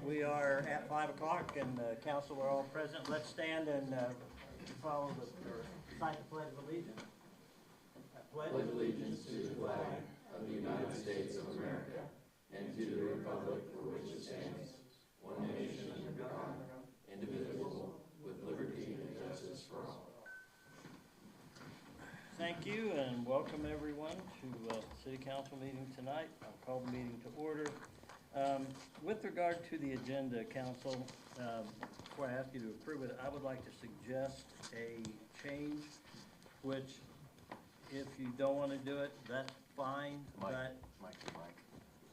We are at 5 o'clock and the council are all present. Let's stand and follow or recite the Pledge of Allegiance. Pledge allegiance to the flag of the United States of America and to the republic for which it stands, one nation under God, indivisible, with liberty and justice for all. Thank you and welcome everyone to City Council meeting tonight. I'll call the meeting to order. With regard to the agenda, Council, before I ask you to approve it, I would like to suggest a change, which if you don't want to do it, that's fine. Mike.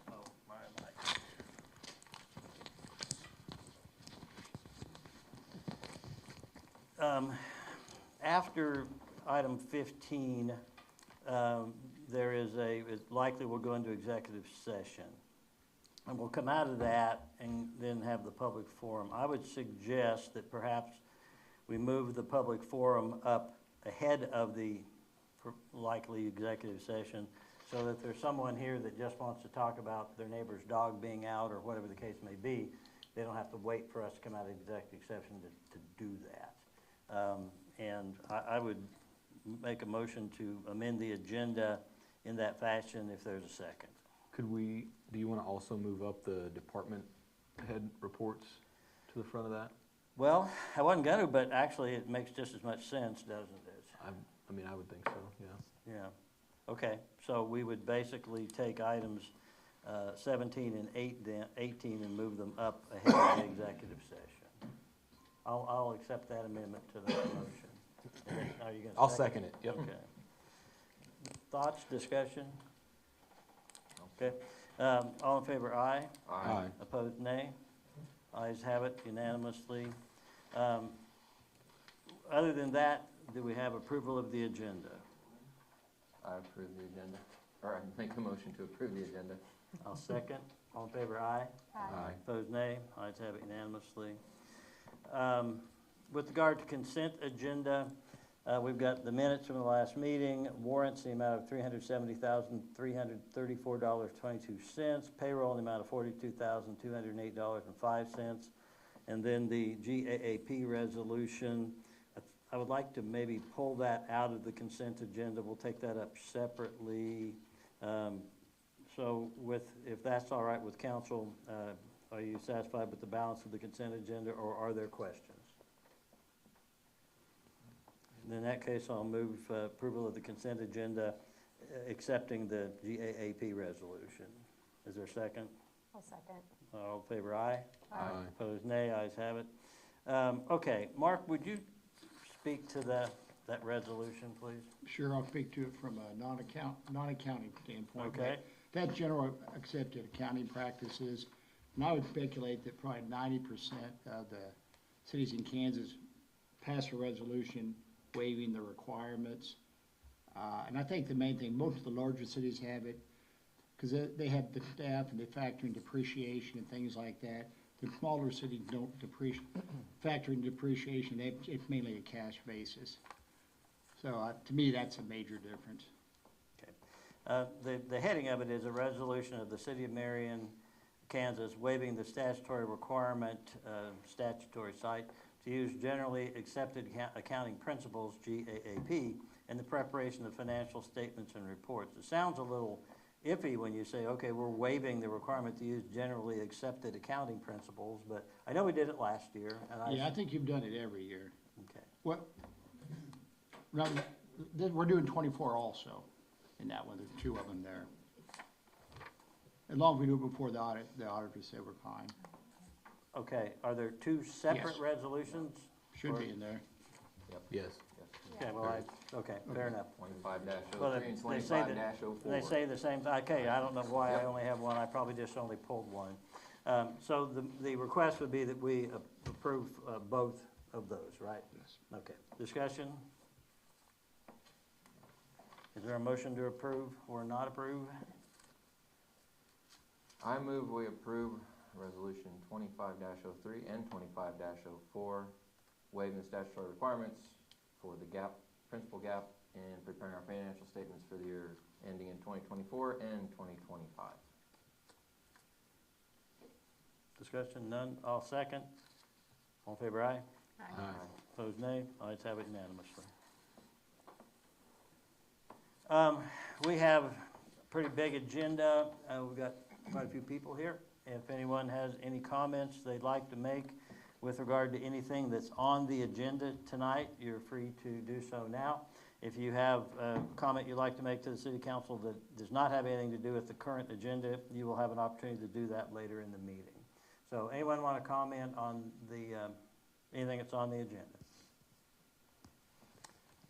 Oh, my mic. After item 15, there is it's likely we'll go into executive session. And we'll come out of that and then have the public forum. I would suggest that perhaps we move the public forum up ahead of the likely executive session so that there's someone here that just wants to talk about their neighbor's dog being out or whatever the case may be. They don't have to wait for us to come out of executive session to do that. And I would make a motion to amend the agenda in that fashion if there's a second. Do you want to also move up the department head reports to the front of that? Well, I wasn't going to, but actually it makes just as much sense, doesn't it? I mean, I would think so, yeah. Yeah. Okay, so we would basically take items 17 and 18 and move them up ahead of the executive session. I'll accept that amendment to the motion. Are you going to I'll second it, yep. Okay. Thoughts, discussion? Okay. All in favor, aye. Aye. Opposed, nay. Ayes have it unanimously. Other than that, do we have approval of the agenda? I approve the agenda, or I make a motion to approve the agenda. I'll second. All in favor, aye. Aye. Opposed, nay. Ayes have it unanimously. With regard to consent agenda, we've got the minutes from the last meeting, warrants in the amount of $370,334.22, payroll in the amount of $42,208.05, and then the GAAP resolution. I would like to maybe pull that out of the consent agenda. We'll take that up separately. So if that's all right with council, are you satisfied with the balance of the consent agenda, or are there questions? In that case, I'll move approval of the consent agenda, accepting the GAAP resolution. Is there a second? I'll second. All in favor, aye. Aye. Opposed, nay. Ayes have it. Okay, Mark, would you speak to that resolution, please? Sure, I'll speak to it from a non-accounting standpoint. Okay. That general accepted accounting practices, and I would speculate that probably 90% of the cities in Kansas pass a resolution waiving the requirements. And I think the main thing, most of the larger cities have it, because they have the staff and they factor in depreciation and things like that. The smaller cities don't factor in depreciation. It's mainly a cash basis. So to me, that's a major difference. Okay. The heading of it is a resolution of the City of Marion, Kansas, waiving the statutory requirement, statutory site, to use generally accepted accounting principles, GAAP, in the preparation of financial statements and reports. It sounds a little iffy when you say, okay, we're waiving the requirement to use generally accepted accounting principles, but I know we did it last year. And I think you've done it every year. Okay. Well, we're doing 24 also in that one. There's two of them there. As long as we do it before the auditors say we're fine. Okay, are there two separate Yes. resolutions? Should be in there. Yep. Yes. Okay, well, okay, fair enough. 25-03 Well, and 25-04. they say the same, okay, I don't know why I only have one, I probably just only pulled one. So the request would be that we approve both of those, right? Yes. Okay, discussion? Is there a motion to approve or not approve? I move we approve resolution 25-03 and 25-04, waiving the statutory requirements for the principal gap and preparing our financial statements for the year ending in 2024 and 2025. Discussion, none, all second. All in favor, aye. Aye. Opposed, nay. Ayes have it unanimously. We have a pretty big agenda. We've got quite a few people here. If anyone has any comments they'd like to make with regard to anything that's on the agenda tonight, you're free to do so now. If you have a comment you'd like to make to the city council that does not have anything to do with the current agenda, you will have an opportunity to do that later in the meeting. So anyone want to comment on the, anything that's on the agenda?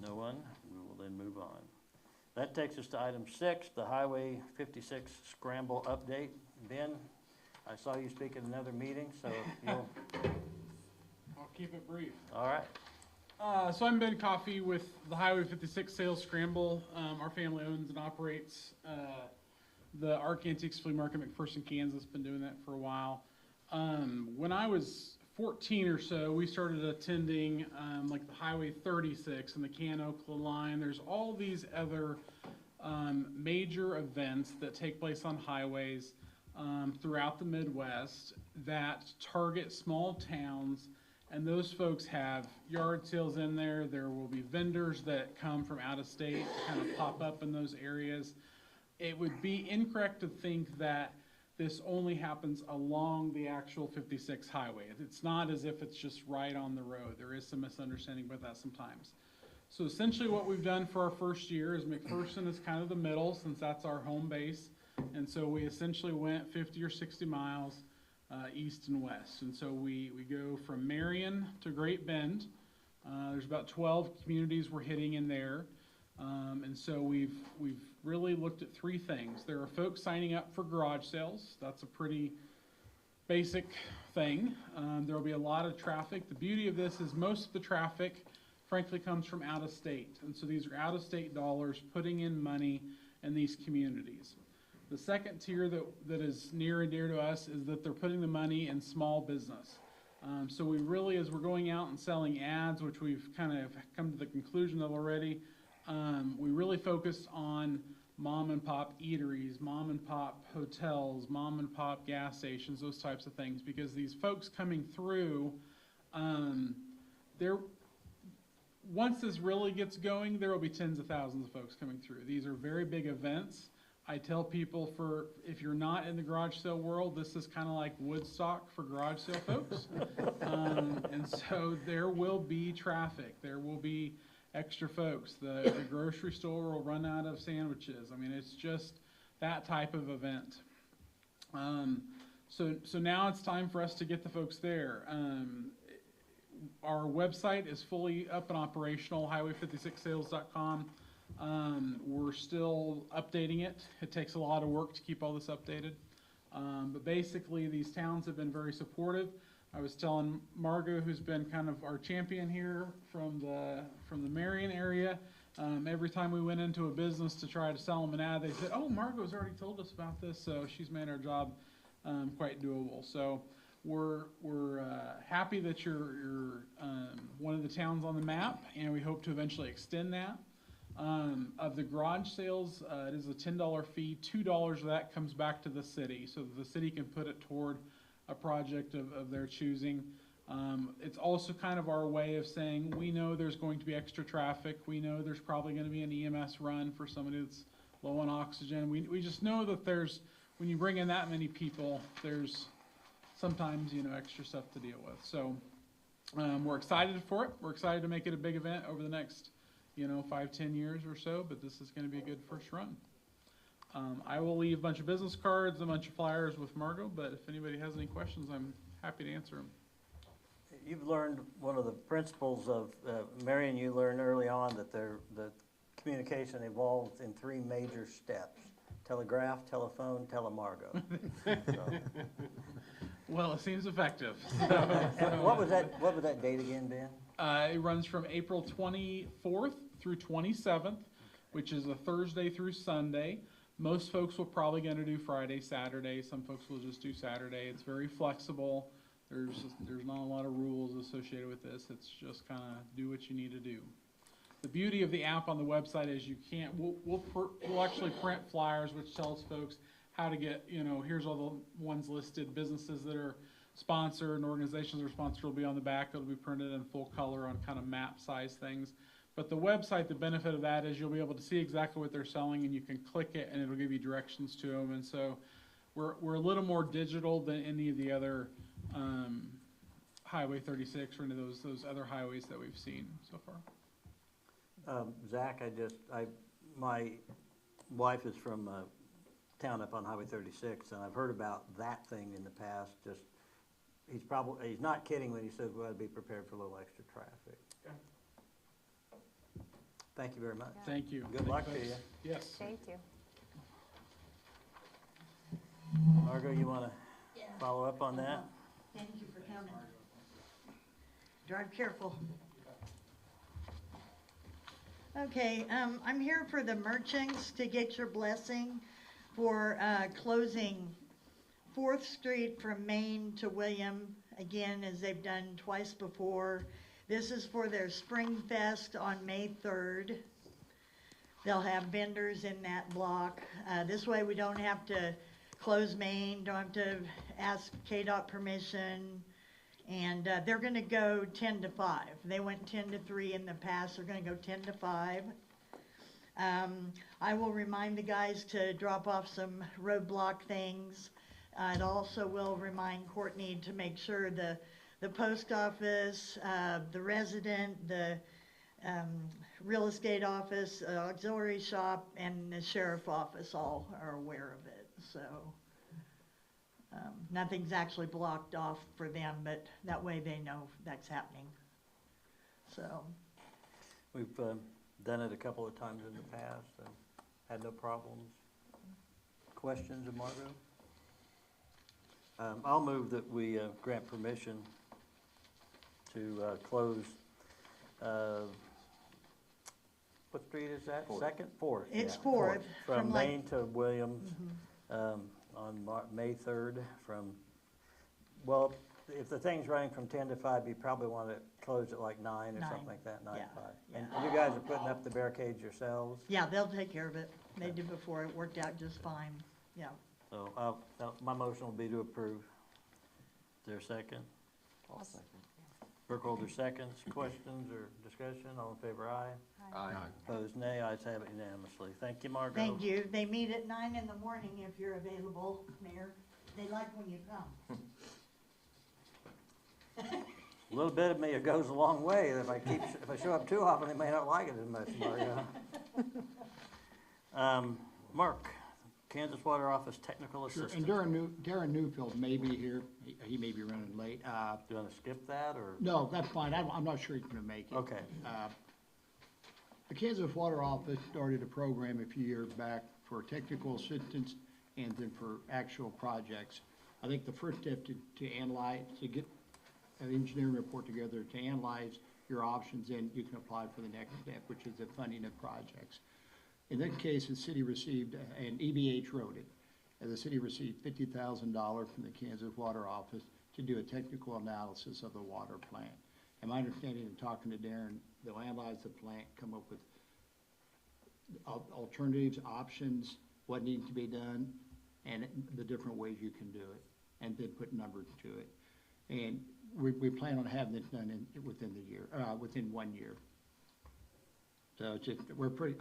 No one? We will then move on. That takes us to item 6, the Highway 56 Scramble Update. Ben, I saw you speak at another meeting, so if you'll, I'll keep it brief. all right. So I'm Ben Coffey with the Highway 56 Sales Scramble. Our family owns and operates the Arc Antiques Flea Market, McPherson, Kansas. Been doing that for a while. When I was 14 or so, we started attending like the Highway 36 and the Can-Oakland line. There's all these other major events that take place on highways throughout the Midwest that target small towns, and those folks have yard sales in there. There will be vendors that come from out of state to kind of pop up in those areas. It would be incorrect to think that this only happens along the actual 56 highway. It's not as if it's just right on the road. There is some misunderstanding about that sometimes. So essentially what we've done for our first year is McPherson is kind of the middle, since that's our home base. And so we essentially went 50 or 60 miles east and west. And so we go from Marion to Great Bend. There's about 12 communities we're hitting in there. And so we've really looked at 3 things. There are folks signing up for garage sales. That's a pretty basic thing. There will be a lot of traffic. The beauty of this is most of the traffic, frankly, comes from out of state. And so these are out of state dollars putting in money in these communities. The second tier that is near and dear to us is that they're putting the money in small business. So we really, as we're going out and selling ads, which we've kind of come to the conclusion of already, we really focus on mom and pop eateries, mom and pop hotels, mom and pop gas stations, those types of things, because these folks coming through, once this really gets going, there will be tens of thousands of folks coming through. These are very big events. I tell people, if you're not in the garage sale world, this is kind of like Woodstock for garage sale folks. And so there will be traffic. There will be extra folks. The grocery store will run out of sandwiches. I mean, it's just that type of event. So now it's time for us to get the folks there. Our website is fully up and operational, highway56sales.com. We're still updating it. It takes a lot of work to keep all this updated. But basically, these towns have been very supportive. I was telling Margot, who's been kind of our champion here from the Marion area, every time we went into a business to try to sell them an ad, they said, "Oh, Margot's already told us about this," so she's made our job quite doable. So we're happy that you're one of the towns on the map, and we hope to eventually extend that. Of the garage sales, it is a $10 fee. $2 of that comes back to the city, so that the city can put it toward a project of their choosing. It's also kind of our way of saying, we know there's going to be extra traffic. We know there's probably going to be an EMS run for somebody that's low on oxygen. We just know that when you bring in that many people, there's sometimes, extra stuff to deal with. So we're excited for it. We're excited to make it a big event over the next 5-10 years or so, but this is going to be a good first run. I will leave a bunch of business cards, a bunch of flyers with Margot, but if anybody has any questions, I'm happy to answer them. You've learned one of the principles of, Marion, you learned early on that the communication evolves in 3 major steps: telegraph, telephone, telemargo. So. Well, it seems effective. And what was that date again, Ben? It runs from April 24th through 27th, which is a Thursday through Sunday. Most folks will probably going to do Friday, Saturday. Some folks will just do Saturday. It's very flexible. There's not a lot of rules associated with this. It's just kind of do what you need to do. The beauty of the app on the website is we'll actually print flyers, which tells folks how to get, here's all the ones listed, businesses that are sponsor and organizations are sponsored will be on the back. It'll be printed in full color on kind of map size things. But the website, the benefit of that is you'll be able to see exactly what they're selling, and you can click it and it'll give you directions to them. And so we're a little more digital than any of the other Highway 36 or any of those other highways that we've seen so far. Zach, my wife is from a town up on Highway 36, and I've heard about that thing in the past. Just he's not kidding when he says we ought to be prepared for a little extra traffic. Okay. Thank you very much. Thank you. Good luck to you. Yes. Thank you. Margot, you want to follow up on that? Thank you for coming. Drive careful. Okay, I'm here for the merchants to get your blessing for closing 4th Street from Main to William, again, as they've done twice before. This is for their Spring Fest on May 3rd. They'll have vendors in that block. This way we don't have to close Main, don't have to ask KDOT permission. And they're gonna go 10 to 5. They went 10 to 3 in the past, they're gonna go 10 to 5. I will remind the guys to drop off some roadblock things. It also will remind Courtney to make sure the post office, the resident, the real estate office, auxiliary shop, and the sheriff office all are aware of it, so. Nothing's actually blocked off for them, but that way they know that's happening, so. We've done it a couple of times in the past and had no problems. Questions of Margot? I'll move that we grant permission to close, what street is that? Fourth. Second? Fourth. It's yeah, Fourth, From from like- Main to Williams, on May 3rd from, well, if the thing's running from 10 to 5, you probably want to close at like 9 or 9, something like that, 9 to yeah, 5. yeah. And you guys are putting up the barricades yourselves? Yeah, they'll take care of it. They did before, it worked out just fine, yeah. So my motion will be to approve. Is there a second? I'll second. Burkholder seconds. Questions or discussion? All in favor, aye. Aye. Opposed, nay. Ayes have it unanimously. Thank you, Margot. Thank you. They meet at 9 in the morning if you're available, Mayor. They like when you come. A little bit of me, it goes a long way. If I show up too often, they may not like it as much, Margo. Mark, Kansas Water Office Technical Sure, Assistant. and Darren Newfield may be here, he may be running late. Do you want to skip that, or? No, that's fine, I'm not sure he's gonna make it. Okay. The Kansas Water Office started a program a few years back for technical assistance and then for actual projects. I think the first step to analyze, to get an engineering report together, to analyze your options, and you can apply for the next step, which is the funding of projects. In that case, the city received, and EBH wrote it, and the city received $50,000 from the Kansas Water Office to do a technical analysis of the water plant. And my understanding in talking to Darren, they'll analyze the plant, come up with alternatives, options, what needs to be done, and the different ways you can do it, and then put numbers to it. And we plan on having this done within 1 year. So it's just,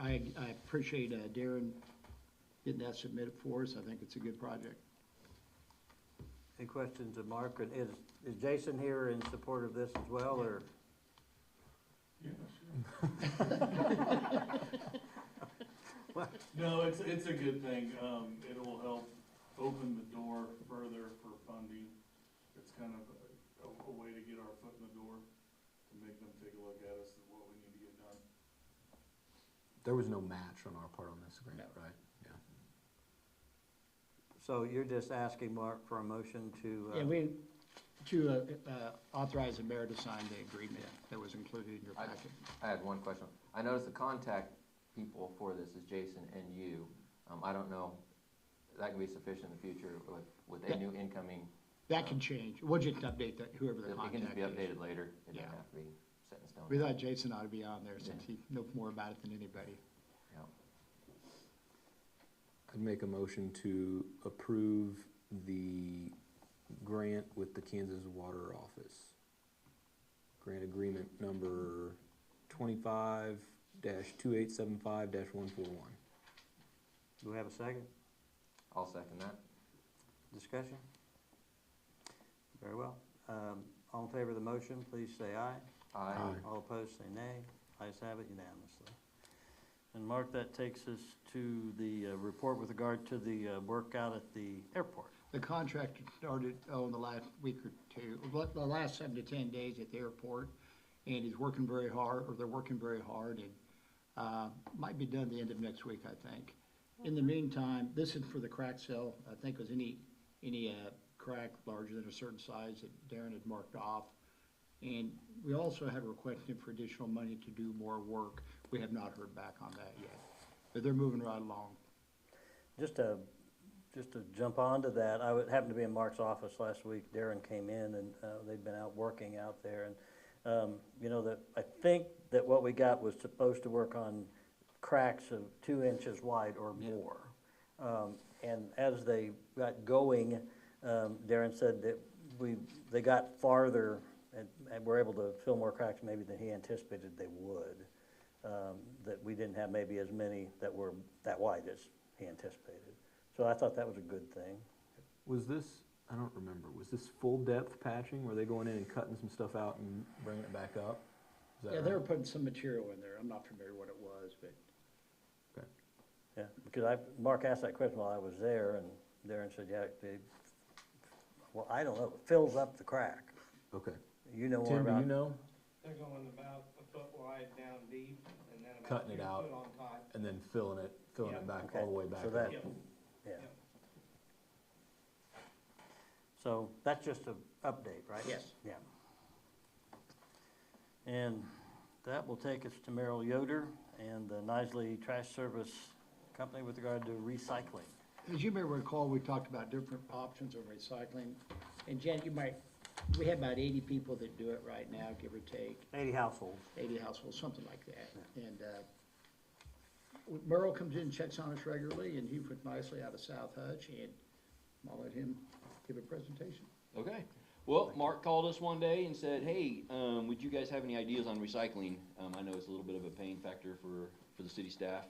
I appreciate Darren getting that submitted for us. I think it's a good project. Any questions of Mark? And is Jason here in support of this as well, or? No, it's a good thing. It will help open the door further for funding. It's kind of a way to get our foot in the door, to make them take a look at us and what we need to get done. There was no match on our part on this agreement, right? Yeah. So you're just asking Mark for a motion to? To authorize the mayor to sign the agreement that was included in your packet. I had one question. I noticed the contact people for this is Jason and you. I don't know, that can be sufficient in the future with a new incoming. That can change. We'll just update that, whoever the It contact can just be is. updated later. It Yeah. doesn't have to be set in stone. We thought Jason ought to be on there since he knows more about it than anybody. Yeah. I'd make a motion to approve the grant with the Kansas Water Office. Grant agreement number 25-2875-141. Do we have a second? I'll second that. Discussion? Very well. All in favor of the motion, please say aye. Aye. All opposed, say nay. Ayes have it unanimously. And Mark, that takes us to the report with regard to the work out at the airport. The contract started, in the last week or two, the last 7 to 10 days at the airport, and he's working very hard, or they're working very hard, and might be done the end of next week, I think. In the meantime, this is for the crack cell. I think it was any crack larger than a certain size that Darren had marked off. And we also had requested for additional money to do more work. We have not heard back on that yet, but they're moving right along. Just to jump onto that, happened to be in Mark's office last week. Darren came in and they'd been out working out there. And, I think that what we got was supposed to work on cracks of 2 inches wide or more. And as they got going, Darren said that they got farther and were able to fill more cracks maybe than he anticipated they would. That we didn't have maybe as many that were that wide as he anticipated. So I thought that was a good thing. Was this, I don't remember, was this full depth patching? Were they going in and cutting some stuff out and bringing it back up? Is that Yeah, they were right? putting some material in there. I'm not familiar what it was, but Okay. Yeah, because Mark asked that question while I was there, and Darren said, yeah, well, I don't know, it fills up the crack. Okay. You know more Tim, do about. you know? They're going about a foot wide down deep and then about Cutting it 3 out. foot on top. And then filling it Yep. back Okay, all the way back so up. that- Yep. Yeah. Yep. So that's just an update, right? yes. Yeah. And that will take us to Merrill Yoder and the Nisley Trash Service Company with regard to recycling. As you may recall, we talked about different options of recycling. And Jen, we have about 80 people that do it right now, give or take, 80 households. 80 households, something like that. And Merle comes in and checks on us regularly, and he put nicely out of South Hutch, and I'll let him give a presentation. Okay. Well, Mark called us one day and said, hey, would you guys have any ideas on recycling? I know it's a little bit of a pain factor for the city staff.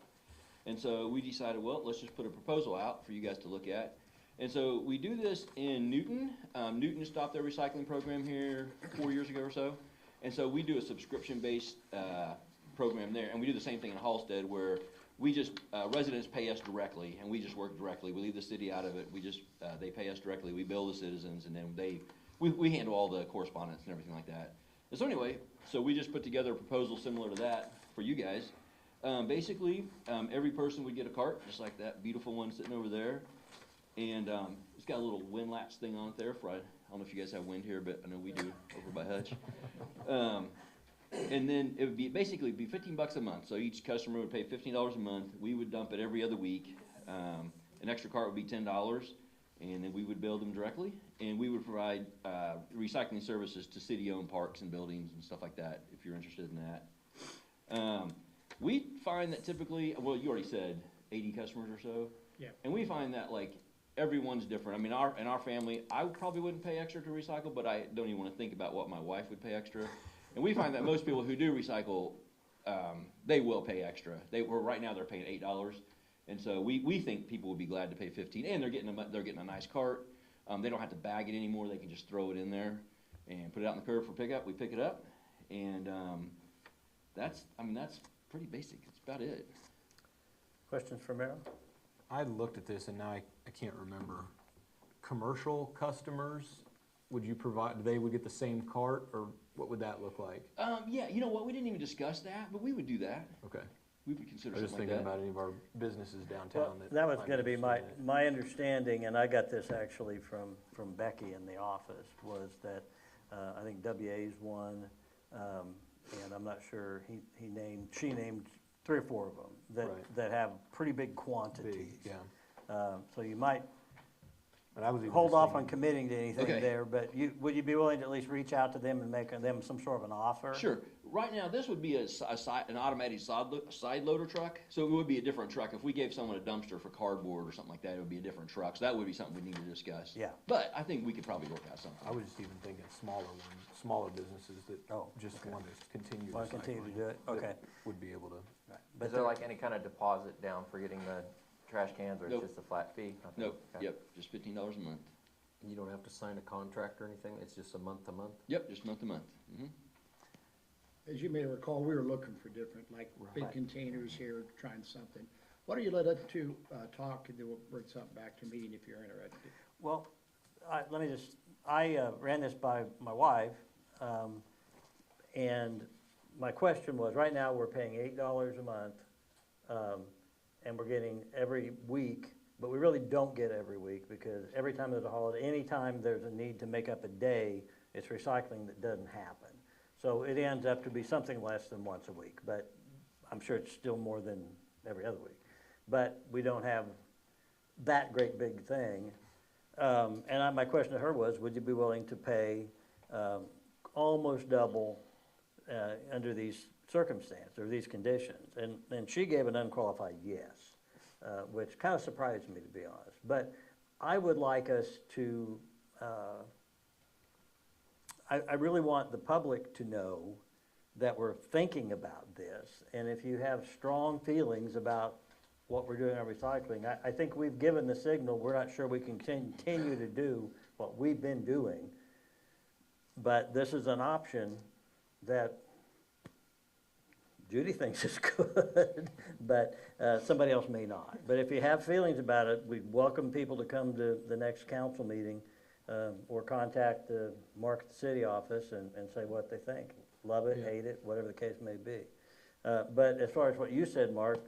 And so we decided, well, let's just put a proposal out for you guys to look at. And so we do this in Newton. Newton stopped their recycling program here 4 years ago or so. And so we do a subscription-based program there. And we do the same thing in Halstead where we just, residents pay us directly and we just work directly. We leave the city out of it. We just, they pay us directly. We bill the citizens and then we handle all the correspondence and everything like that. And so anyway, so we just put together a proposal similar to that for you guys. Basically, every person would get a cart, just like that beautiful one sitting over there. And it's got a little wind latch thing on it there for, I don't know if you guys have wind here, but I know we do over by Hutch. And then it would be basically be $15 a month. So each customer would pay $15 a month. We would dump it every other week. An extra cart would be $10, and then we would bill them directly. And we would provide recycling services to city-owned parks and buildings and stuff like that, if you're interested in that. We find that typically, well, you already said 80 customers or so. Yeah. And we find that like everyone's different. I mean, in our family, I probably wouldn't pay extra to recycle, but I don't even want to think about what my wife would pay extra. And we find that most people who do recycle, they will pay extra. Right now they're paying $8, and so we think people would be glad to pay $15, and they're getting a nice cart. They don't have to bag it anymore. They can just throw it in there and put it out in the curb for pickup. We pick it up, and that's pretty basic. That's about it. Questions for Merrill? I looked at this and now I can't remember. Commercial customers, would you provide, they would get the same cart, or what would that look like? Yeah, you know what? We didn't even discuss that, but we would do that. Okay. We would consider I was just something like thinking that. about any of our businesses Well, downtown that was might gonna be interested in it. my understanding, and I got this actually from Becky in the office, was that, I think WA's one, and I'm not sure, she named 3 or 4 of them Right. that have pretty big quantities. Big, yeah. So you might And I was even hold just off on thinking- committing to anything Okay. there, but would you be willing to at least reach out to them and make them some sort of an offer? Sure. Right now, this would be an automatic side loader truck, so it would be a different truck. If we gave someone a dumpster for cardboard or something like that, it would be a different truck. So that would be something we need to discuss. Yeah. But I think we could probably work out something. I was just even thinking smaller businesses that Oh, just okay. want to continue Want to continue to recycling do it? that Okay. Would be able to. Right. Is there like any kind of deposit down for getting the trash cans, or it's Nope. just a flat fee? Nothing? Nope, Okay. yep, just $15 a month. You don't have to sign a contract or anything, it's just a month to month? Yep, just month to month. Mhm. As you may recall, we were looking for different, like, big Right. containers here, trying something. Why don't you let us two, talk, and then we'll bring something back to meeting if you're interested. Well, I ran this by my wife, and my question was, right now, we're paying $8 a month, and we're getting every week, but we really don't get every week, because every time there's a holiday, anytime there's a need to make up a day, it's recycling that doesn't happen. So it ends up to be something less than once a week, but I'm sure it's still more than every other week. But we don't have that great big thing. My question to her was, would you be willing to pay almost double under these circumstances, or these conditions? And she gave an unqualified yes, which kind of surprised me, to be honest. But I would like us to, I really want the public to know that we're thinking about this. And if you have strong feelings about what we're doing on recycling, I think we've given the signal, we're not sure we can continue to do what we've been doing. But this is an option that Judy thinks is good, but somebody else may not. But if you have feelings about it, we welcome people to come to the next council meeting, or contact Mark at the city office and say what they think. Love it, Yeah. hate it, whatever the case may be. But as far as what you said, Mark,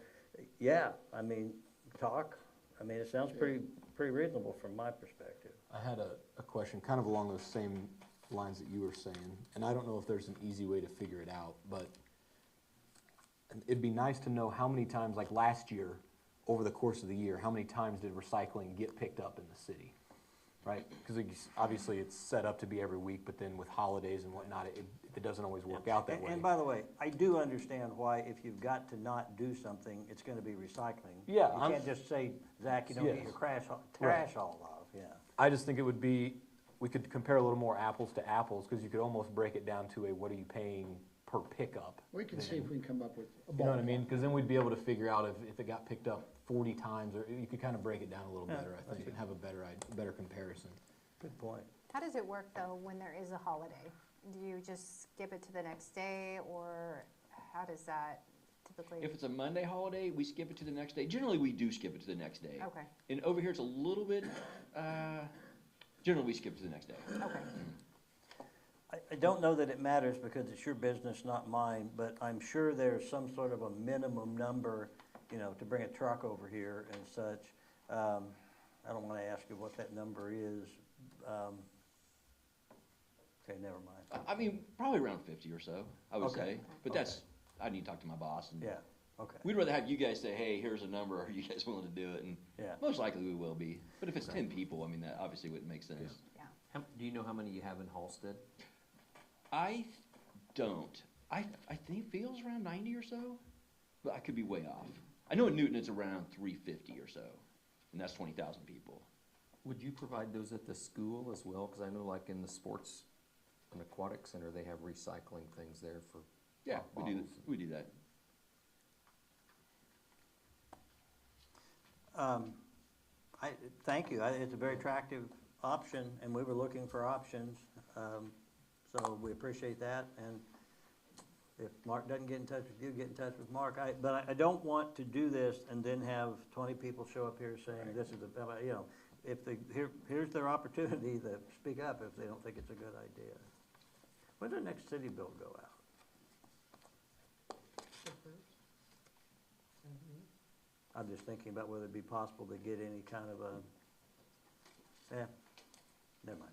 yeah, I mean, it sounds pretty reasonable from my perspective. I had a question kind of along those same lines that you were saying, and I don't know if there's an easy way to figure it out, but it'd be nice to know how many times, like last year, over the course of the year, how many times did recycling get picked up in the city, right? Because obviously it's set up to be every week, but then with holidays and whatnot, it doesn't always work out that way. And by the way, I do understand why if you've got to not do something, it's gonna be recycling. Yeah, You can't just say, Zach, you don't get your trash hauled off, yeah. I just think it would be, we could compare a little more apples to apples, because you could almost break it down to what are you paying per pickup? We can see if we can come up with a You know what I ballpark. mean? Because then we'd be able to figure out if it got picked up 40 times, or you could kind of break it down a little Yeah, better, I think, and have a better comparison. Good point. How does it work, though, when there is a holiday? Do you just skip it to the next day, or how does that typically? If it's a Monday holiday, we skip it to the next day. Generally, we do skip it to the next day. Okay, And over here, it's a little bit, generally, we skip it to the next day. okay. I don't know that it matters because it's your business, not mine, but I'm sure there's some sort of a minimum number, to bring a truck over here and such. I don't wanna ask you what that number is. Okay, never mind. I mean, probably around 50 or so, I would Okay. say. But that's, I need to talk to my boss. And Yeah, okay, we'd rather have you guys say, hey, here's a number, are you guys willing to do it? And yeah. most likely we will be. But if it's 10 people, I mean, that obviously wouldn't make sense. Do you know how many you have in Halsted? I don't. I think feels around 90 or so, but I could be way off. I know in Newton it's around 350 or so, and that's 20,000 people. Would you provide those at the school as well? Because I know like in the sports and aquatic center, they have recycling things there for Yeah, pop bottles. we do that. Thank you. It's a very attractive option, and we were looking for options. So we appreciate that, and if Mark doesn't get in touch with you, get in touch with Mark. But I don't want to do this and then have 20 people show up here saying this is here's their opportunity to speak up if they don't think it's a good idea. When does the next city bill go out? I'm just thinking about whether it'd be possible to get any kind of never mind.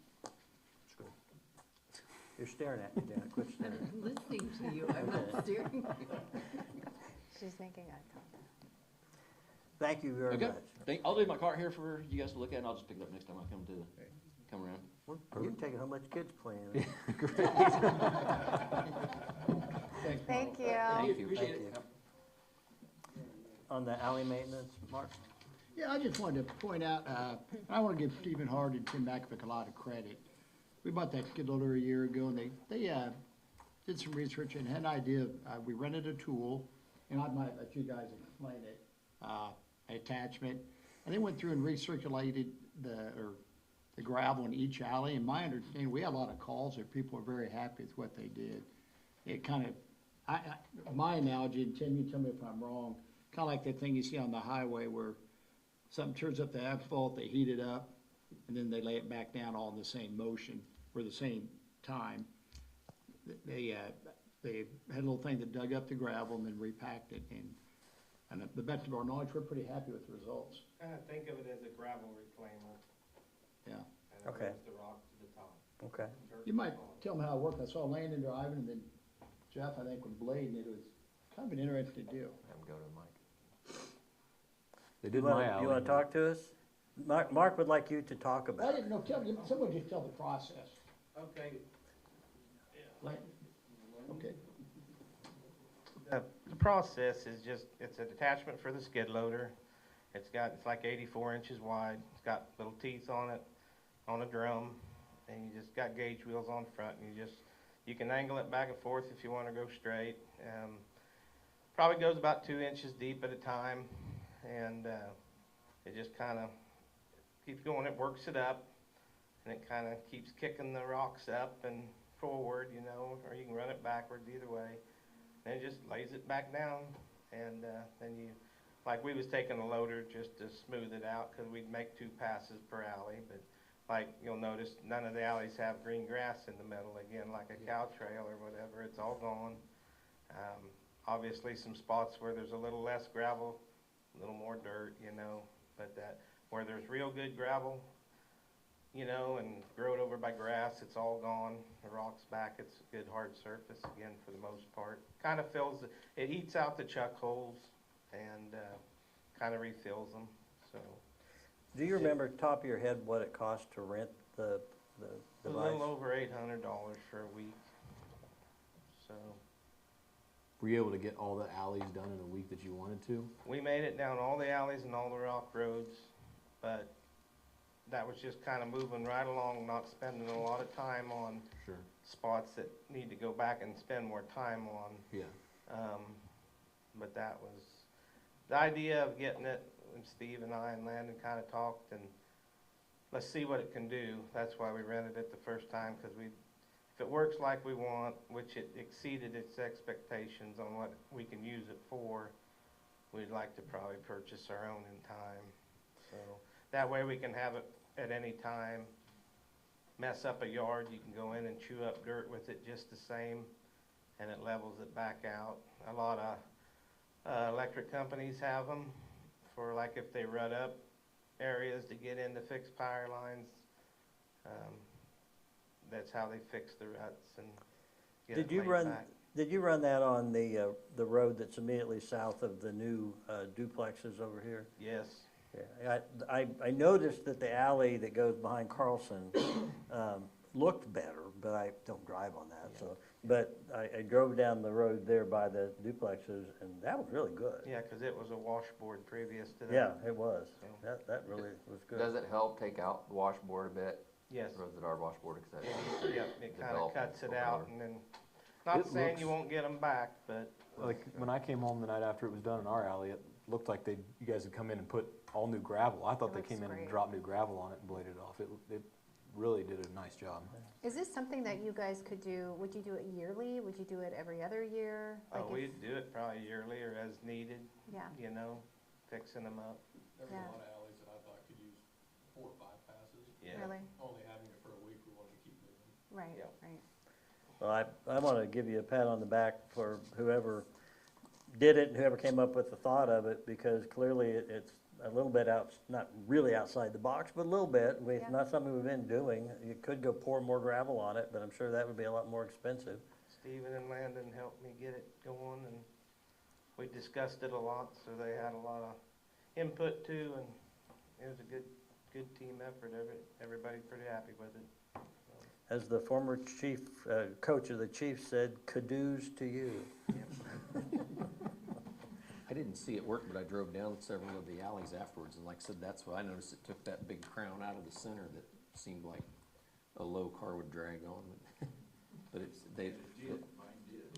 Screw it. You're staring at me, Janet, quit staring. I'm listening to you, I'm not staring. She's making eye contact. Thank you very Okay, much. I'll leave my cart here for you guys to look at, and I'll just pick it up next time I come around. Well, you can take it home, let your kids play in it. Thank you. Thank you. Appreciate Thank it. you. On the alley maintenance, Mark? Yeah, I just wanted to point out, I want to give Stephen Hard and Tim Makovic a lot of credit. We bought that skid loader a year ago, and they did some research and had an idea. We rented a tool, and I might let you guys explain it, attachment. And they went through and recirculated the gravel in each alley. And my understanding, we had a lot of calls that people were very happy with what they did. It kind of, my analogy, and Tim, you tell me if I'm wrong, kind of like that thing you see on the highway where something turns up the asphalt, they heat it up, and then they lay it back down all in the same motion or the same time. They had a little thing that dug up the gravel and then repacked it. And to the best of our knowledge, we're pretty happy with the results. Kind of think of it as a gravel reclaimer. Yeah. And it Okay. moves the rock to the top. Okay. Dirt You might to the bottom. tell them how it worked. I saw Landon driving, and then Jeff, I think, with Blade, and it was kind of an interesting deal. Have them go to the mic. They did You wanna- my alley. You want to talk to us? Mark would like you to talk I about it. didn't know, someone just tell the process. Okay, Landon? Okay. the process is just, it's an attachment for the skid loader. It's like 84 inches wide. It's got little teeth on it, on a drum, and you just got gauge wheels on front, and you can angle it back and forth if you want to go straight. Probably goes about 2 inches deep at a time, and it just kind of keeps going. It works it up, and it kind of keeps kicking the rocks up and forward, or you can run it backwards, either way. And it just lays it back down, and then like we was taking a loader just to smooth it out, because we'd make 2 passes per alley, but like you'll notice, none of the alleys have green grass in the middle, again, like a cow trail or whatever. It's all gone. Obviously some spots where there's a little less gravel, a little more dirt, but where there's real good gravel, and growed over by grass, it's all gone. The rock's back, it's a good hard surface again for the most part. Kind of it eats out the chuck holes and kind of refills them, so. Do you remember, top of your head, what it cost to rent the A device? little over $800 for a week, so. Were you able to get all the alleys done in a week that you wanted to? We made it down all the alleys and all the rock roads, but that was just kind of moving right along, not spending a lot of time on Sure. spots that need to go back and spend more time on. Yeah. But that was the idea of getting it, and Steve and I and Landon kind of talked, and let's see what it can do. That's why we rented it the first time, because if it works like we want, which it exceeded its expectations on what we can use it for, we'd like to probably purchase our own in time. So that way we can have it at any time. Mess up a yard, you can go in and chew up dirt with it just the same, and it levels it back out. A lot of electric companies have them for, like, if they rut up areas to get in to fix power lines. That's how they fix the ruts and get it laid back. Did you run that on the road that's immediately south of the new duplexes over here? Yes. Yeah, I noticed that the alley that goes behind Carlson looked better, but I don't drive on that, so. But I drove down the road there by the duplexes, and that was really good. Yeah, because it was a washboard previous to that. Yeah, it was. So- That really was good. Does it help take out the washboard a bit? Yes. Roads that are washboard, et cetera? Yeah, it kind of Develop cuts it over out, there. and then, not It saying you looks- won't get them back, but. Like, when I came home the night after it was done in our alley, it looked like you guys had come in and put all new gravel. I thought It they looks came in great. and dropped new gravel on it and bladed it off. It really did a nice job. Is this something that you guys could do? Would you do it yearly? Would you do it every other year? Like if- We'd do it probably yearly or as needed, Yeah, fixing them up. There Yeah. were a lot of alleys that I thought could use 4 or 5 passes. Yeah. really? Only having it for a week, we wanted to keep moving. Right, Yep. right. Well, I want to give you a pat on the back for whoever did it and whoever came up with the thought of it, because clearly it's a little bit not really outside the box, but a little bit. It's Yeah. not something we've been doing. You could go pour more gravel on it, but I'm sure that would be a lot more expensive. Stephen and Landon helped me get it going, and we discussed it a lot, so they had a lot of input too, and it was a good team effort. Everybody's pretty happy with it. As the former chief, coach of the Chiefs said, kudos to you. I didn't see it work, but I drove down several of the alleys afterwards, and like I said, that's what I noticed. It took that big crown out of the center that seemed like a low car would drag on. But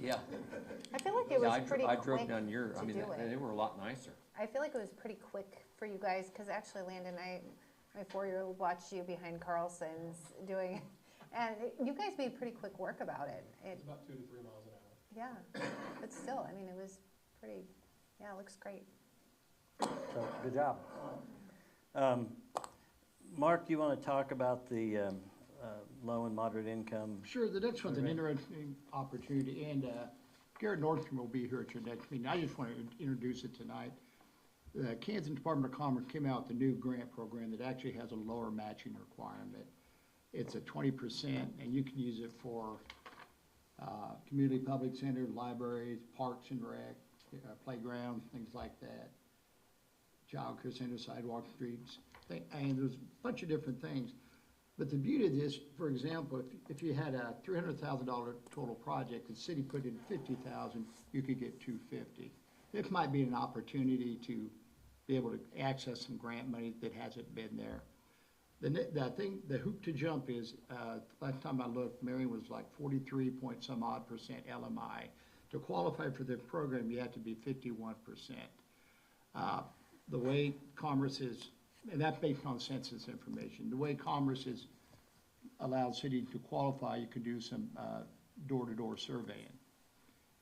yeah. I feel like it Yeah, was pretty I drove quick down to I mean, do it. they were a lot nicer. I feel like it was pretty quick for you guys, because actually Landon, my 4-year-old watched you behind Carlson's doing, and you guys made pretty quick work about it. It's about 2 to 3 miles an hour. Yeah, but still, I mean, it was pretty, yeah, it looks great. So, good job. Mark, do you want to talk about the low and moderate income? Sure, the next one's an interesting opportunity, and Garrett Nordstrom will be here at your next meeting. I just want to introduce it tonight. The Kansas Department of Commerce came out with a new grant program that actually has a lower matching requirement. It's a 20%, and you can use it for community public centers, libraries, parks and rec, playgrounds, things like that, child care centers, sidewalk streets, and there's a bunch of different things. But the beauty of this, for example, if you had a $300,000 total project, the city put in $50,000, you could get $250,000. This might be an opportunity to be able to access some grant money that hasn't been there. The hoop to jump is, last time I looked, Marion was like 43 point some odd percent LMI. To qualify for the program, you have to be 51%. The way Commerce is, and that's based on census information, the way Commerce is allowed cities to qualify, you can do some door-to-door surveying.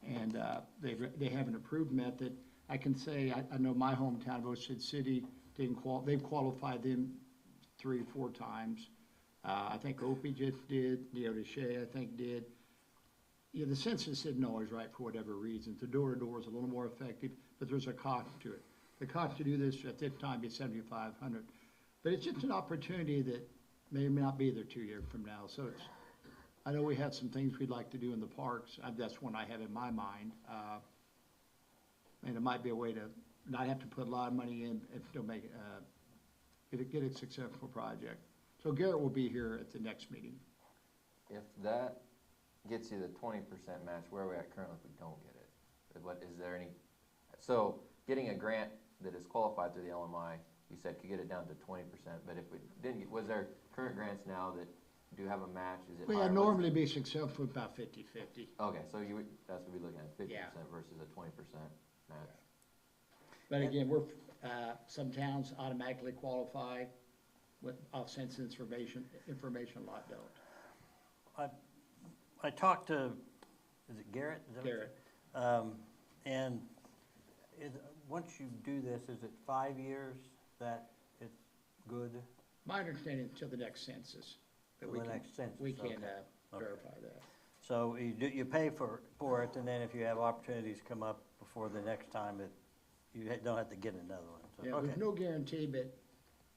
And they have an approved method. I can say, I know my hometown of Ocean City, they've qualified them 3 or 4 times. I think Opie just did, Neodesha, I think, did. Yeah, the census isn't always right for whatever reason. The door-to-door is a little more effective, but there's a cost to it. The cost to do this at this time is $7,500. But it's just an opportunity that may or may not be there 2 years from now. So it's, I know we have some things we'd like to do in the parks. That's one I have in my mind. And it might be a way to not have to put a lot of money in and still make get a successful project. So Garrett will be here at the next meeting. If that gets you the 20% match, where are we at currently if we don't get it? What, is there any, so getting a grant that is qualified through the LMI, you said could get it down to 20%, but if we didn't get, was there current grants now that do have a match? Is it Well, higher? yeah, normally be successful about 50-50. Okay, so you would, that's what we'd be looking at, 50% Yeah. versus a 20% match. But again, we're, some towns automatically qualify with off-census information, a lot don't. I talked to, is it Garrett? Is that what- Garrett. And once you do this, is it 5 years that it's good? My understanding until the next census. But Till we the can- next census, We can okay. verify that. So you pay for it, and then if you have opportunities come up before the next time, you don't have to get another one. So, Yeah, okay. there's no guarantee, but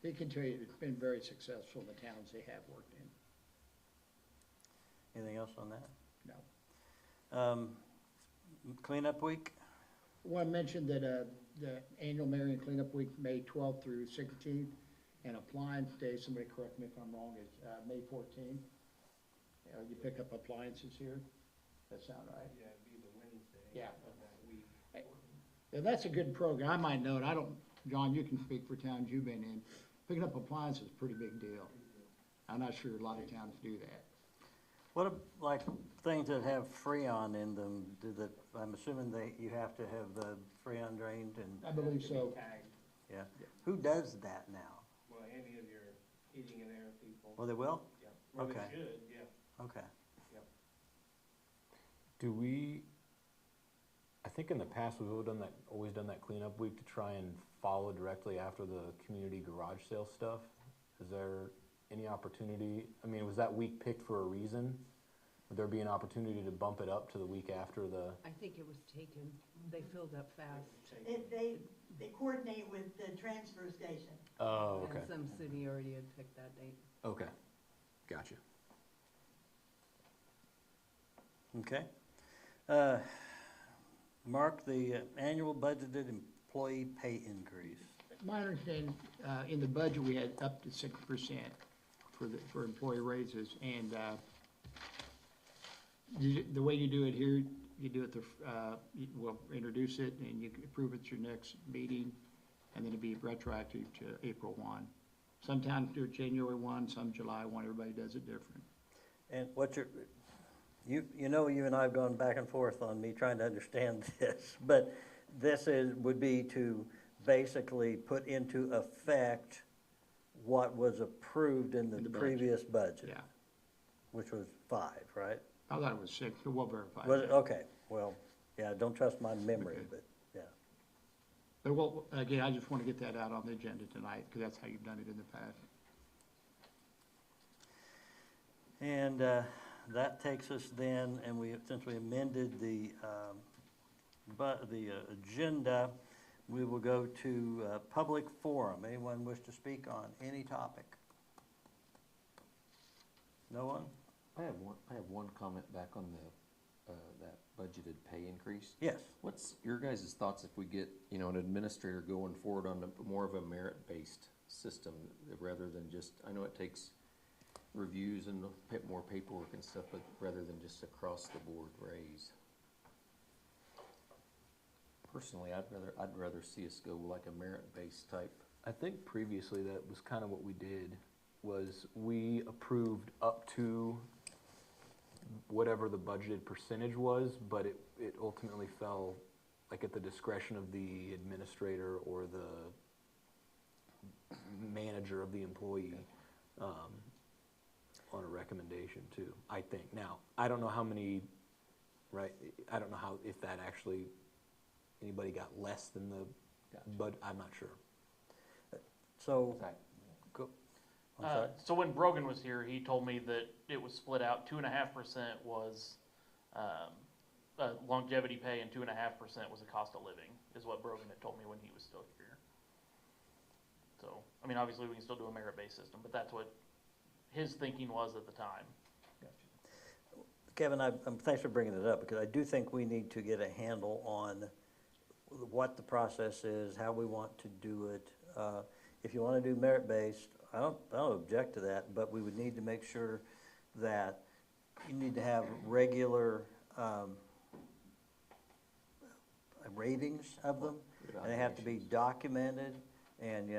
they can tell you it's been very successful in the towns they have worked in. Anything else on that? No. Cleanup week? I want to mention that the annual Marion Cleanup Week, May 12th through 16th, and appliance day, somebody correct me if I'm wrong, is May 14th. You pick up appliances here? That sound right? Yeah, it'd be the Wednesday Yeah. of that week. And that's a good program. I might note, John, you can speak for towns you've been in. Picking up appliances is a pretty big deal. I'm not sure a lot of towns do that. What, like, things that have Freon in them, I'm assuming you have to have the Freon drained and, I believe so. Tagged. yeah. Who does that now? Well, any of your heating and air people. Well, they will? Yeah. Well, they Okay. should, yeah. Okay. Do we, I think in the past, we've always done that cleanup week to try and follow directly after the community garage sale stuff. Is there any opportunity, I mean, was that week picked for a reason? Would there be an opportunity to bump it up to the week after the? I think it was taken, they filled up fast. They coordinate with the transfer station. Oh, okay. And some city already had picked that date. Okay, gotcha. Okay. Mark, the annual budgeted employee pay increase. My understanding, in the budget, we had up to 6% for employee raises, and, the way you do it here, you do it, we'll introduce it, and you can approve it at your next meeting, and then it'll be retroactive to April 1. Some towns do it January 1, some July 1, everybody does it different. And you know, you and I have gone back and forth on me trying to understand this, but this would be to basically put into effect what was approved in the In the budget. previous budget. Yeah, Which was 5, right? I thought it was 6, but we'll verify Was it, that. okay, well, yeah, don't trust my memory, Okay. but, yeah. But well, again, I just want to get that out on the agenda tonight, because that's how you've done it in the past. And that takes us then, and since we amended the agenda, we will go to public forum. Anyone wish to speak on any topic? No one? I have one comment back on that budgeted pay increase. Yes. What's your guys' thoughts if we get, an administrator going forward on more of a merit-based system rather than just, I know it takes reviews and more paperwork and stuff, but rather than just across the board raise? Personally, I'd rather see us go like a merit-based type. I think previously that was kind of what we did, was we approved up to whatever the budgeted percentage was, but it ultimately fell like at the discretion of the administrator or the manager of the employee, on a recommendation too, I think. Now, I don't know how many, right, I don't know if that actually, anybody got less than but I'm not sure. So, Zach. go, I'm sorry. So when Brogan was here, he told me that it was split out, 2.5% was, longevity pay and 2.5% was a cost of living, is what Brogan had told me when he was still here. So, I mean, obviously we can still do a merit-based system, but that's what his thinking was at the time. Kevin, thanks for bringing it up, because I do think we need to get a handle on what the process is, how we want to do it. If you want to do merit-based, I don't object to that, but we would need to make sure that you need to have regular ratings of them, and they have to be documented. And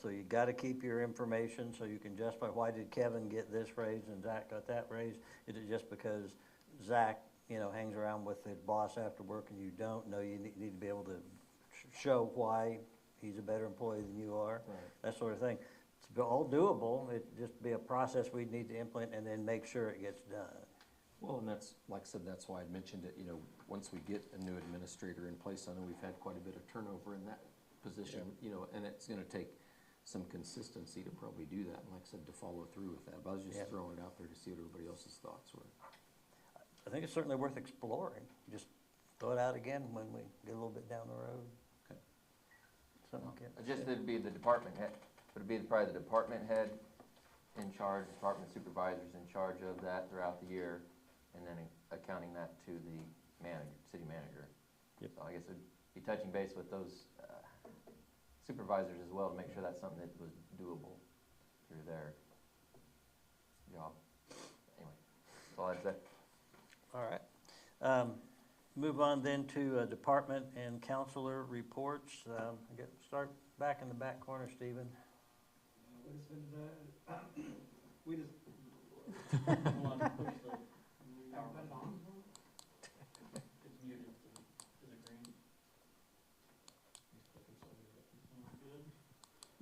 so you got to keep your information so you can justify, why did Kevin get this raise and Zach got that raise? Is it just because Zach, hangs around with his boss after work and you don't? No, you need to be able to show why he's a better employee than you are, Right. that sort of thing. It's all doable. It'd just be a process we'd need to implement and then make sure it gets done. Well, and that's, like I said, that's why I mentioned it, once we get a new administrator in place, I know we've had quite a bit of turnover in that position, and it's gonna take some consistency to probably do that, and like I said, to follow through with that, but I was just throwing it out there to see what everybody else's thoughts were. I think it's certainly worth exploring. Just throw it out again when we get a little bit down the road. Okay. Something like that. Just it'd be the department head, would it be probably the department head in charge, department supervisors in charge of that throughout the year, and then accounting that to the manager, city manager? Yep. So I guess it'd be touching base with those supervisors as well to make sure that's something that was doable through their job. Anyway, that's all I'd say. All right. Move on then to department and counselor reports. Start back in the back corner, Stephen. We just, hold on, push the power button. It's muted. Is it green?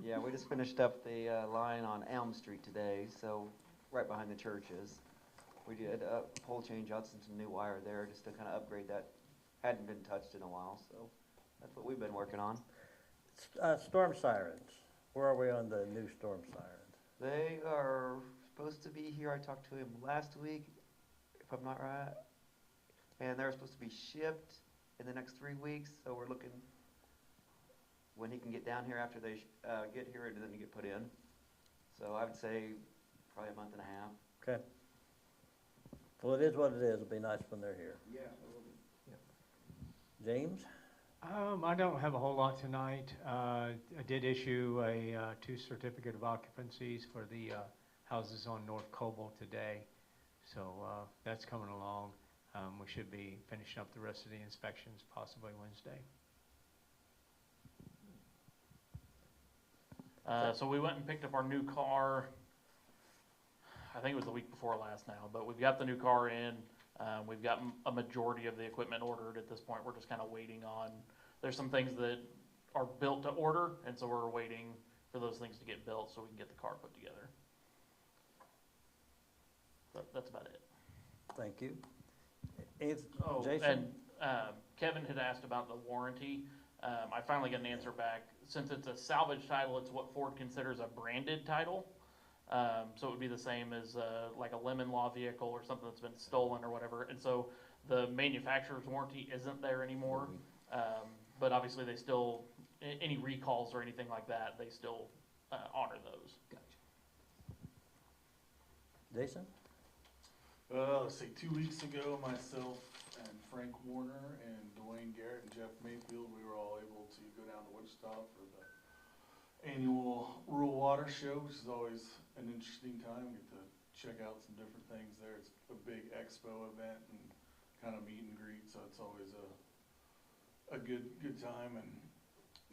Yeah, we just finished up the line on Elm Street today, so right behind the churches. We did a pole change out, some new wire there, just to kind of upgrade that. Hadn't been touched in a while, so that's what we've been working on. Storm sirens. Where are we on the new storm sirens? They are supposed to be here. I talked to him last week, if I'm not right. And they're supposed to be shipped in the next 3 weeks, so we're looking when he can get down here after they get here and then they get put in. So I would say probably a month and a half. Okay. Well, it is what it is. It'll be nice when they're here. Yeah. James? I don't have a whole lot tonight. I did issue two certificate of occupancies for the houses on North Cobble today. So that's coming along. We should be finishing up the rest of the inspections possibly Wednesday. So we went and picked up our new car, I think it was the week before last now, but we've got the new car in. We've got a majority of the equipment ordered at this point. We're just kind of waiting on, there's some things that are built to order, and so we're waiting for those things to get built so we can get the car put together. That's about it. Thank you. Oh, Jason? and Kevin had asked about the warranty. I finally got an answer back. Since it's a salvage title, it's what Ford considers a branded title. So it would be the same as like a lemon law vehicle or something that's been stolen or whatever. And so the manufacturer's warranty isn't there anymore. But obviously they still, any recalls or anything like that, they still honor those. Gotcha. Jason? Let's see, 2 weeks ago, myself and Frank Warner and Dwayne Garrett and Jeff Mayfield, we were all able to go down to Wichita for the annual Rural Water Show, which is always an interesting time. We get to check out some different things there. It's a big expo event and kind of meet and greet, so it's always a good time and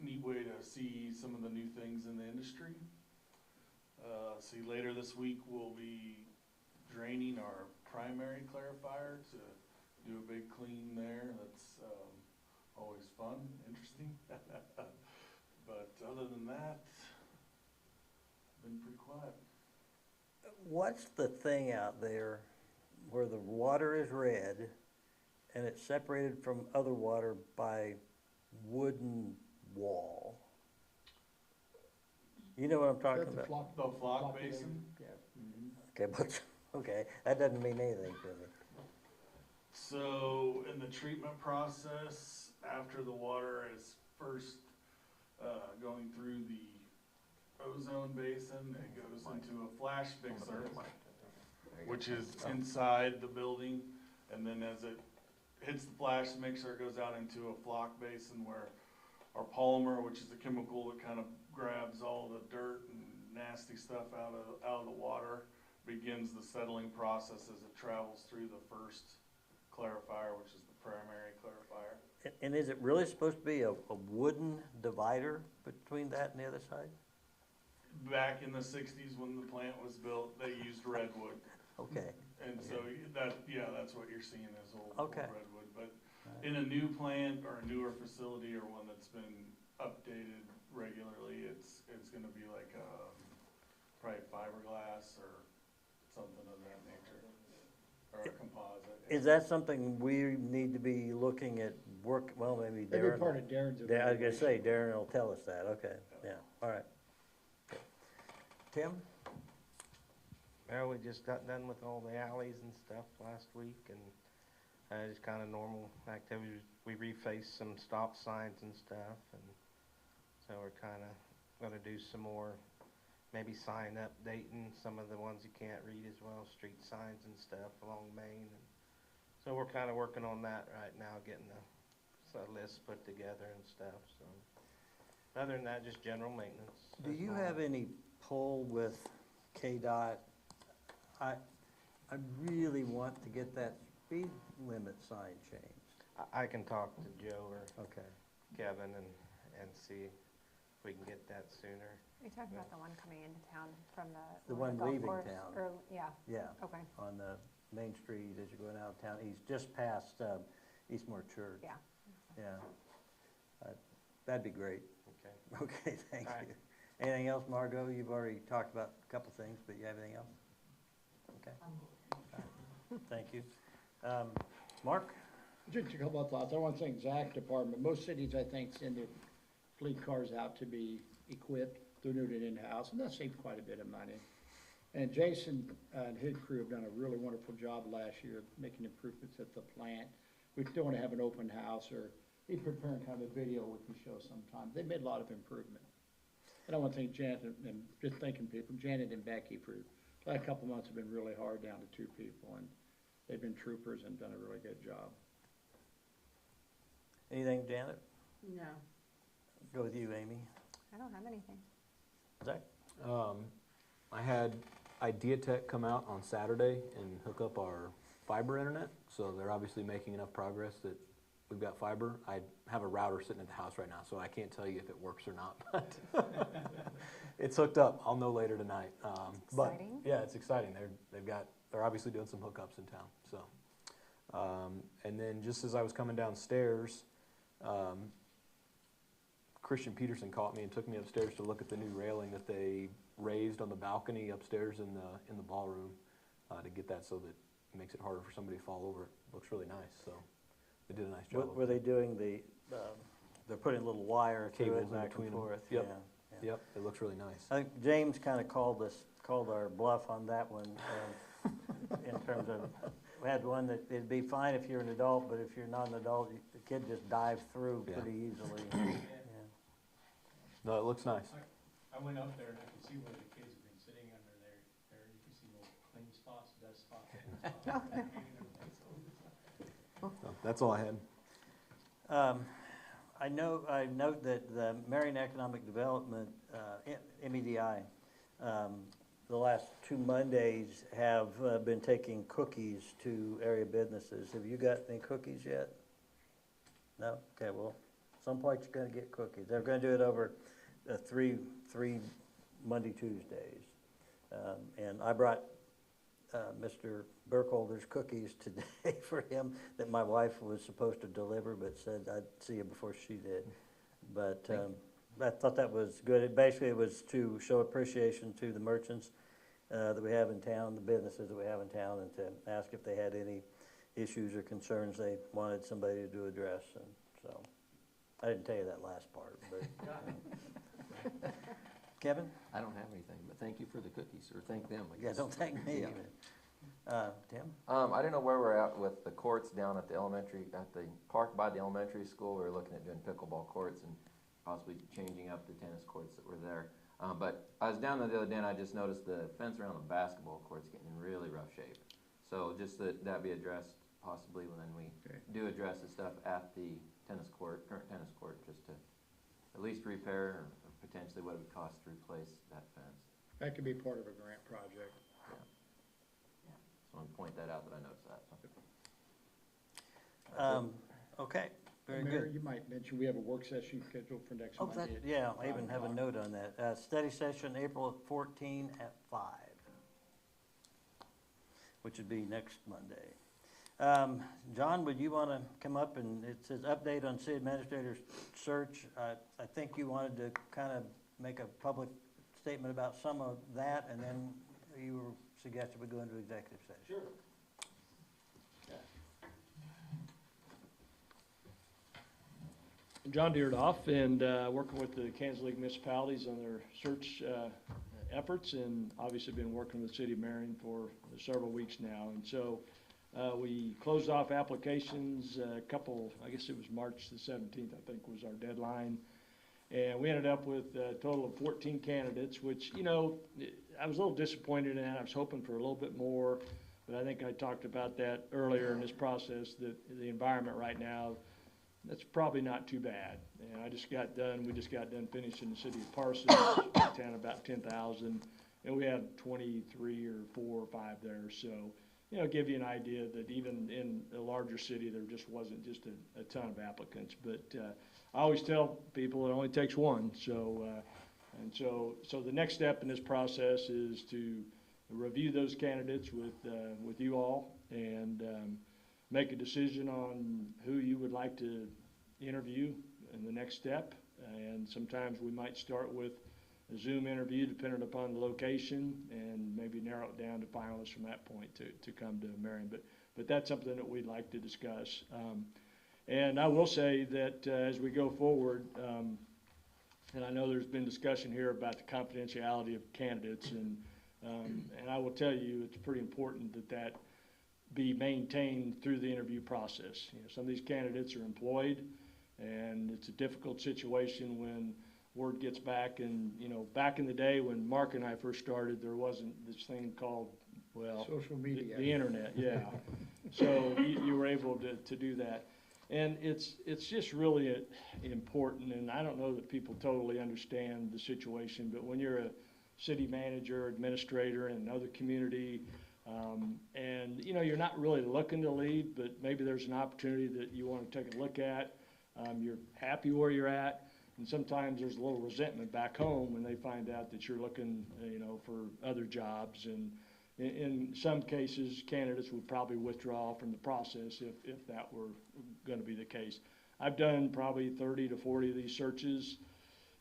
neat way to see some of the new things in the industry. See, later this week we'll be draining our primary clarifier to do a big clean there. That's always fun, interesting. But other than that, been pretty quiet. What's the thing out there where the water is red and it's separated from other water by wooden wall? You know what I'm talking That's the about? The flock basin? Yeah. Okay, but, okay, that doesn't mean anything to me. So in the treatment process, after the water is first going through the ozone basin, it goes into a flash mixer, which is inside the building. And then as it hits the flash mixer, it goes out into a flock basin where our polymer, which is the chemical that kind of grabs all the dirt and nasty stuff out of the water, begins the settling process as it travels through the first clarifier, which is the primary clarifier. And is it really supposed to be a wooden divider between that and the other side? Back in the 60s when the plant was built, they used redwood. Okay. And so that's what you're seeing is old redwood. But Right. in a new plant or a newer facility or one that's been updated regularly, it's going to be like probably fiberglass or something of that nature, or a composite. Is that something we need to be looking at well, maybe Darren. That'd be part of Darren's I was gonna say, Darren will tell us that, okay, yeah, all right. Okay. Tim? Well, we just got done with all the alleys and stuff last week, and just kind of normal activities. We refaced some stop signs and stuff, and so we're kind of going to do some more, maybe sign updating some of the ones you can't read as well, street signs and stuff along Main. And so we're kind of working on that right now, getting the list put together and stuff. So other than that, just general maintenance. Do you have any pull with KDOT? I really want to get that speed limit sign changed. I can talk to Joe or Okay. Kevin and see if we can get that sooner. Are you talking about the one coming into town from The along one golf leaving course? town. Or, yeah, Yeah, okay, on the Main Street as you're going out of town, he's just past Eastmore Church. yeah. Yeah. That'd be great. Okay. Okay, thank All right. you. Anything else, Margot? You've already talked about a couple things, but you have anything else? Okay. All right. Thank you. Mark? Just a couple of thoughts. I want to thank Zach Department. Most cities, I think, send their fleet cars out to be equipped. They're doing it in-house, and that saves quite a bit of money. And Jason and his crew have done a really wonderful job last year making improvements at the plant. We still want to have an open house or even preparing kind of a video we can show sometime. They made a lot of improvement. And I want to thank Janet and just thanking people, Janet and Becky, for the last couple of months have been really hard down to 2 people, and they've been troopers and done a really good job. Anything, Janet? No. Go with you, Amy. I don't have anything. Zach? I had Idea Tech come out on Saturday and hook up our fiber internet, so they're obviously making enough progress that we've got fiber. I have a router sitting at the house right now, so I can't tell you if it works or not, but it's hooked up. I'll know later tonight. But Exciting. yeah, it's exciting. They're obviously doing some hookups in town, so. And then just as I was coming downstairs, Christian Peterson caught me and took me upstairs to look at the new railing that they raised on the balcony upstairs in the ballroom, to get that so that it makes it harder for somebody to fall over. It looks really nice, so they did a nice job. Were they doing they're putting a little wire through Cables it in back between and them. forth? Yep. Yeah. Yep, it looks really nice. I think James kind of called our bluff on that one, in terms of, we had one that it'd be fine if you're an adult, but if you're not an adult, the kid just dives through Yeah. pretty easily. Yeah. No, it looks nice. I went up there and I could see where the kids have been sitting under there, you can see little clean spots, dust spots. So that's all I had. I note that the Marion Economic Development, MEDI, the last 2 Mondays have been taking cookies to area businesses. Have you got any cookies yet? No? Okay, well, some point you're gonna get cookies. They're gonna do it over three Monday, Tuesdays. And I brought Mr. Burkholder's cookies today for him that my wife was supposed to deliver, but said I'd see you before she did. But I thought that was good. It was to show appreciation to the merchants that we have in town, the businesses that we have in town, and to ask if they had any issues or concerns they wanted somebody to address. And so I didn't tell you that last part, but Kevin? I don't have anything, but thank you for the cookies, or thank them, I Yeah, guess. don't thank me. Yeah. Tim? I didn't know where we're at with the courts down at the park by the elementary school. We were looking at doing pickleball courts and possibly changing up the tennis courts that were there. But I was down there the other day and I just noticed the fence around the basketball court's getting in really rough shape. So just that be addressed possibly when we do address the stuff at the current tennis court, just to at least repair or potentially what it would cost to replace that fence. That could be part of a grant project. So I want to point that out that I noticed that. Okay, very Mayor, good. you might mention, we have a work session scheduled for next Oh, Monday. yeah, I even have a note on that. Study session, April 14 at 5, which would be next Monday. John, would you want to come up and, it says update on city administrator's search. I think you wanted to kind of make a public statement about some of that, and then you suggested we go into executive session. Sure. John Deerdoff, and working with the Kansas League municipalities on their search efforts, and obviously been working with the city of Marion for several weeks now. And so we closed off applications I guess it was March the 17th, I think was our deadline. And we ended up with a total of 14 candidates, which, I was a little disappointed in. I was hoping for a little bit more, but I think I talked about that earlier in this process, that the environment right now, that's probably not too bad. And we just got done finishing the city of Parsons, town about 10,000, and we had 23 or 4 or 5 there. So, give you an idea that even in a larger city, there just wasn't just a ton of applicants. But I always tell people it only takes one. So the next step in this process is to review those candidates with you all and make a decision on who you would like to interview in the next step. And sometimes we might start with a Zoom interview depending upon the location, and maybe narrow it down to finalists from that point to come to Marion. But that's something that we'd like to discuss. And I will say that as we go forward, and I know there's been discussion here about the confidentiality of candidates, and I will tell you it's pretty important that be maintained through the interview process. Some of these candidates are employed, and it's a difficult situation when word gets back. And back in the day when Mark and I first started, there wasn't this thing called social media, the internet. Yeah. So you were able to do that. And it's just really important, and I don't know that people totally understand the situation, but when you're a city manager, administrator in another community, and, you know, you're not really looking to leave, but maybe there's an opportunity that you want to take a look at. You're happy where you're at, and sometimes there's a little resentment back home when they find out that you're looking, you know, for other jobs. And in some cases, candidates would probably withdraw from the process if that were going to be the case. I've done probably 30 to 40 of these searches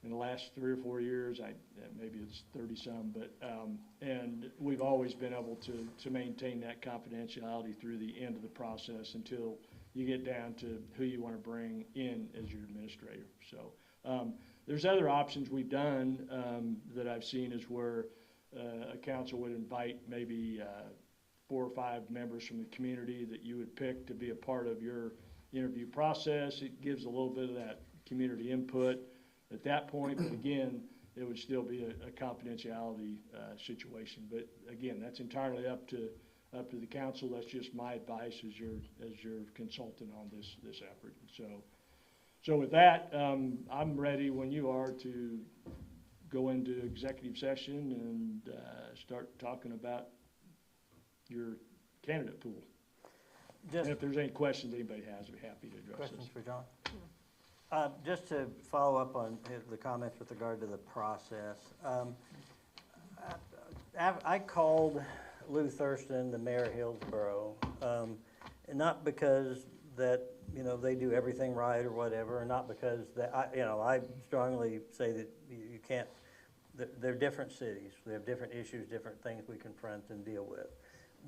in the last 3 or 4 years. Maybe it's 30 some, but and we've always been able to maintain that confidentiality through the end of the process until you get down to who you want to bring in as your administrator. So there's other options we've done that I've seen is where a council would invite maybe 4 or 5 members from the community that you would pick to be a part of your interview process. It gives a little bit of that community input at that point, but again, it would still be a confidentiality situation. But again, that's entirely up to the council. That's just my advice as your consultant on this effort. So with that, I'm ready when you are to go into executive session and start talking about your candidate pool. And if there's any questions anybody has, I'd be happy to address Questions this. for John? Just to follow up on the comments with regard to the process. I called Lou Thurston, the mayor of Hillsborough, and not because that, you know, they do everything right or whatever, and not because that, I strongly say that you can't, they're different cities. We have different issues, different things we confront and deal with.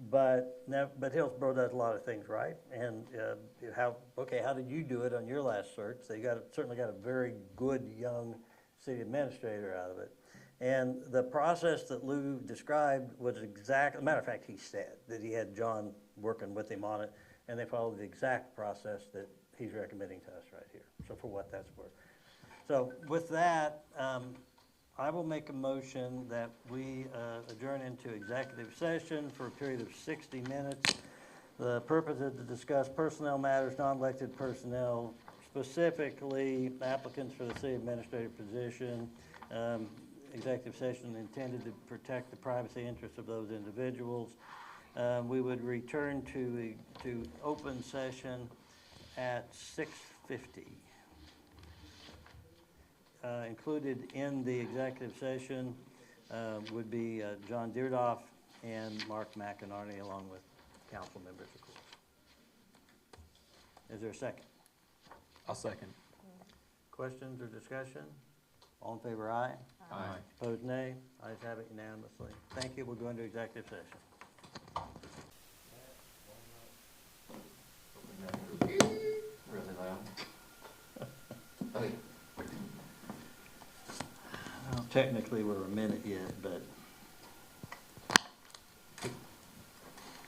But Hillsborough does a lot of things right, and how did you do it on your last search? So you certainly got a very good young city administrator out of it. And the process that Lou described was exactly, matter of fact, he said that he had John working with him on it, and they followed the exact process that he's recommending to us right here. So for what that's worth. So with that, I will make a motion that we adjourn into executive session for a period of 60 minutes. The purpose is to discuss personnel matters, non-elected personnel, specifically applicants for the city administrator position. Executive session intended to protect the privacy interests of those individuals. We would return to open session at 6:50. Included in the executive session would be John Deerdoff and Mark McInerney, along with council members, of course. Is there a second? I'll second. Questions or discussion? All in favor, aye? Aye. Opposed, nay? Ayes have it unanimously. Thank you. We'll go into executive session. Really loud. Okay. Well, technically, we're a minute yet, but.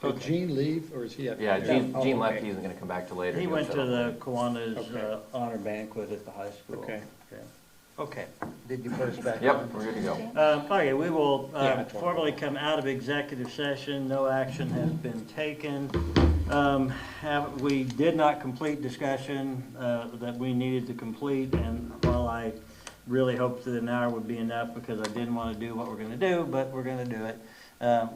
Did Gene leave, or is he at? Yeah, Gene Oh, left, okay. he wasn't gonna come back till later. He He'll went shut to off the later. Kiwanis Okay. honor banquet at the high school. Okay. Okay. Did you put us back on? Yep, we're good to go. Okay, we will Yeah, I told formally come out of executive session. No action has been taken. We did not complete discussion that we needed to complete, and while I really hoped that an hour would be enough because I didn't want to do what we're going to do, but we're going to do it,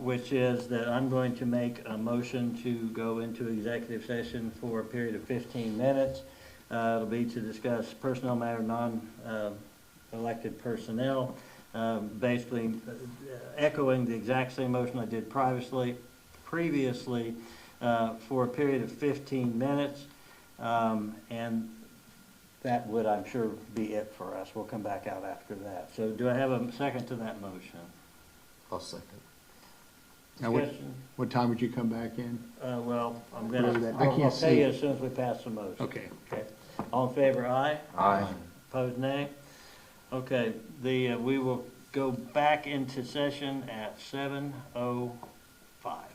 which is that I'm going to make a motion to go into executive session for a period of 15 minutes. It'll be to discuss personnel matter, non-elected personnel, basically echoing the exact same motion I did previously, for a period of 15 minutes. And that would, I'm sure, be it for us. We'll come back out after that. So do I have a second to that motion? I'll second. Now, what time would you come back in? Well, I'm Whatever that- I I'll can't tell see you it. as soon as we pass the motion. Okay. Okay. All in favor, aye? Aye. Opposed, nay? Okay, we will go back into session at 7:05.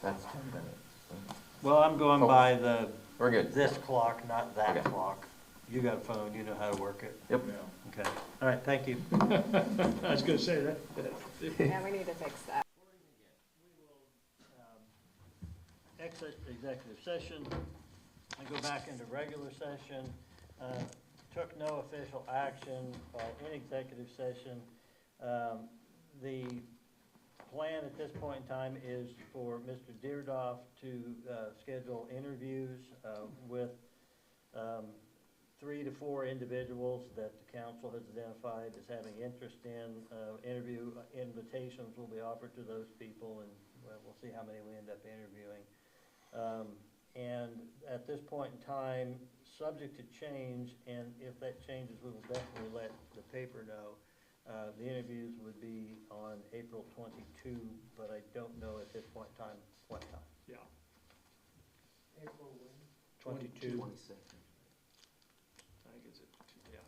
That's 10 minutes. Well, I'm going Oh. by We're good. this clock, not that Okay. clock. You got a phone, you know how to work it. Yep. Okay, all right, thank you. I was gonna say that. Yeah, we need to fix that. Exit executive session. and go back into regular session. Took no official action while in executive session. The plan at this point in time is for Mr. Deerdoff to schedule interviews with 3 to 4 individuals that the council has identified as having interest in. Interview invitations will be offered to those people, and well, we'll see how many we end up interviewing. And at this point in time, subject to change, and if that changes, we will definitely let the paper know. The interviews would be on April 22, but I don't know at this point in time what time. Yeah. April when? 22. 22nd. I think it's, yeah.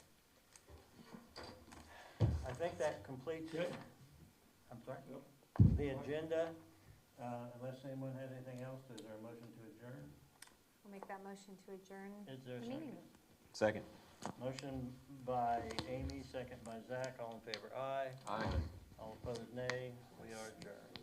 I think that completes Okay. I'm sorry? Yep. The agenda, unless anyone has anything else, is there a motion to adjourn? We'll make that motion to adjourn Is there a the meeting. Second. Motion by Amy, second by Zach, all in favor, aye. Aye. All opposed, nay. We are adjourned.